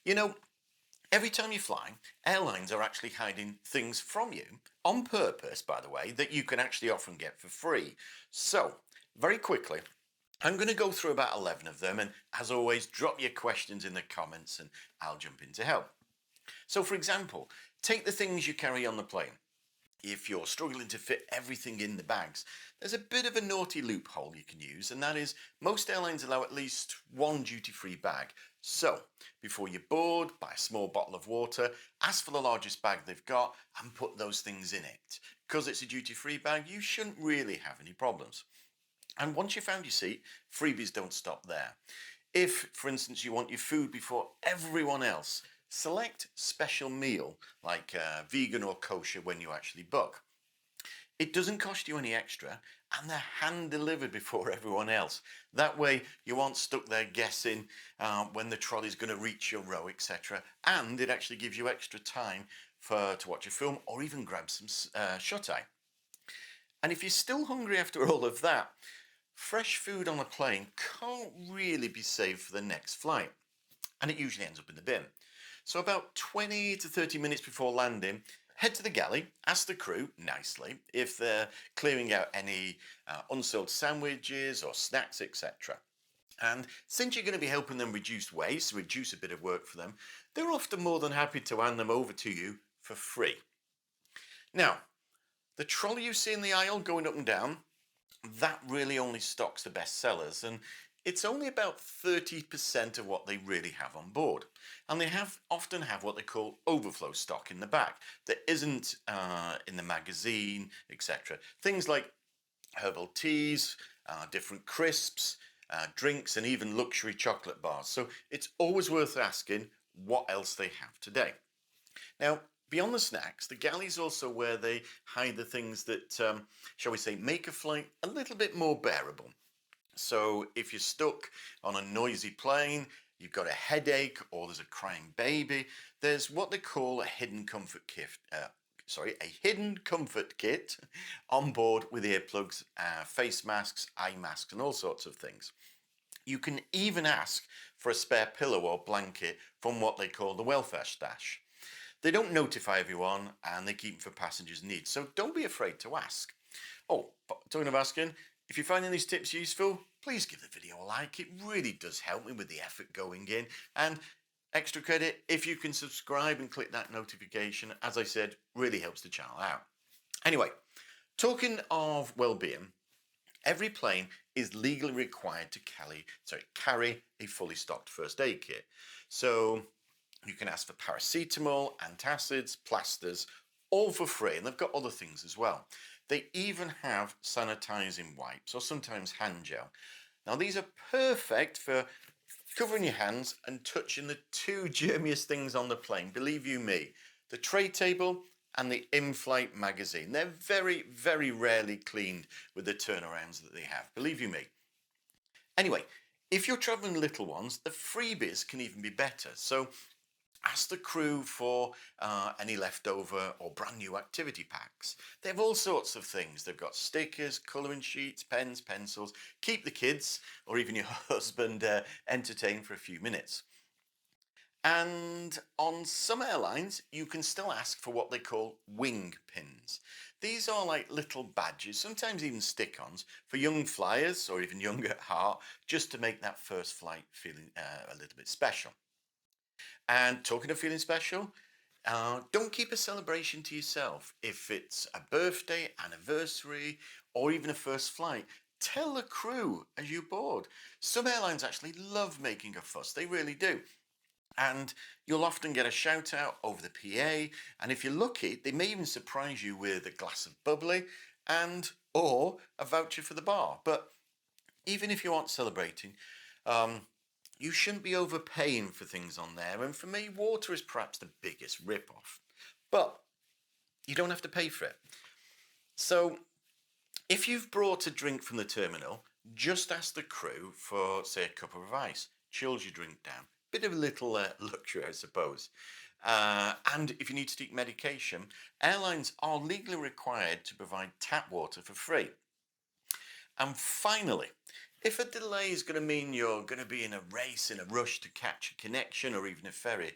You know, every time you fly, airlines are actually hiding things from you, on purpose, by the way, that you can actually often get for free. So, very quickly, I'm going to go through about 11 of them, and as always, drop your questions in the comments and I'll jump in to help. So, for example, take the things you carry on the plane. If you're struggling to fit everything in the bags, there's a bit of a naughty loophole you can use, and that is most airlines allow at least one duty-free bag. So, before you board, buy a small bottle of water, ask for the largest bag they've got, and put those things in it. Because it's a duty-free bag, you shouldn't really have any problems. And once you've found your seat, freebies don't stop there. If, for instance, you want your food before everyone else, select special meal like vegan or kosher when you actually book. It doesn't cost you any extra and they're hand delivered before everyone else. That way you aren't stuck there guessing when the trolley's going to reach your row, etc. And it actually gives you extra time to watch a film or even grab some shut-eye. And if you're still hungry after all of that, fresh food on a plane can't really be saved for the next flight, and it usually ends up in the bin. So about 20 to 30 minutes before landing, head to the galley, ask the crew, nicely, if they're clearing out any unsold sandwiches or snacks, etc. And since you're going to be helping them reduce waste, reduce a bit of work for them, they're often more than happy to hand them over to you for free. Now, the trolley you see in the aisle going up and down, that really only stocks the best sellers, and it's only about 30% of what they really have on board. And they often have what they call overflow stock in the back that isn't in the magazine, etc. Things like herbal teas, different crisps, drinks, and even luxury chocolate bars. So it's always worth asking what else they have today. Now, beyond the snacks, the galley is also where they hide the things that, shall we say, make a flight a little bit more bearable. So if you're stuck on a noisy plane, you've got a headache, or there's a crying baby, there's what they call a hidden comfort kit. A hidden comfort kit on board with earplugs, face masks, eye masks, and all sorts of things. You can even ask for a spare pillow or blanket from what they call the welfare stash. They don't notify everyone and they keep them for passengers' needs, so don't be afraid to ask. Oh, but talking of asking, if you're finding these tips useful, please give the video a like. It really does help me with the effort going in. And extra credit, if you can subscribe and click that notification, as I said, really helps the channel out. Anyway, talking of well-being, every plane is legally required to carry a fully stocked first aid kit. So you can ask for paracetamol, antacids, plasters, all for free, and they've got other things as well. They even have sanitizing wipes or sometimes hand gel. Now these are perfect for covering your hands and touching the two germiest things on the plane, believe you me, the tray table and the in-flight magazine. They're very, very rarely cleaned with the turnarounds that they have, believe you me. Anyway, if you're traveling little ones, the freebies can even be better. So ask the crew for any leftover or brand new activity packs. They have all sorts of things. They've got stickers, colouring sheets, pens, pencils. Keep the kids or even your husband entertained for a few minutes. And on some airlines, you can still ask for what they call wing pins. These are like little badges, sometimes even stick-ons, for young flyers or even younger at heart, just to make that first flight feeling a little bit special. And talking of feeling special, don't keep a celebration to yourself. If it's a birthday, anniversary, or even a first flight, tell the crew as you board. Some airlines actually love making a fuss, they really do. And you'll often get a shout out over the PA, and if you're lucky, they may even surprise you with a glass of bubbly or a voucher for the bar. But even if you aren't celebrating, you shouldn't be overpaying for things on there, and for me, water is perhaps the biggest rip-off. But you don't have to pay for it. So if you've brought a drink from the terminal, just ask the crew for, say, a cup of ice. Chills your drink down. Bit of a little luxury, I suppose. And if you need to take medication, airlines are legally required to provide tap water for free. And finally, If a delay is going to mean you're going to be in a race, in a rush to catch a connection or even a ferry,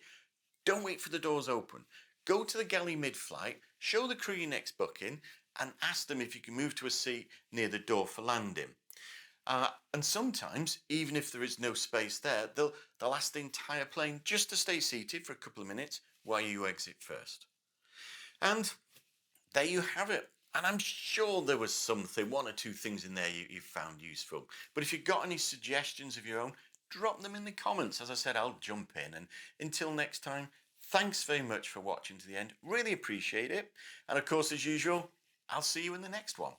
don't wait for the doors open. Go to the galley mid-flight, show the crew your next booking, and ask them if you can move to a seat near the door for landing. And sometimes, even if there is no space there, they'll ask the entire plane just to stay seated for a couple of minutes while you exit first. And there you have it. And I'm sure there was something, one or two things in there you found useful. But if you've got any suggestions of your own, drop them in the comments. As I said, I'll jump in. And until next time, thanks very much for watching to the end. Really appreciate it. And of course, as usual, I'll see you in the next one.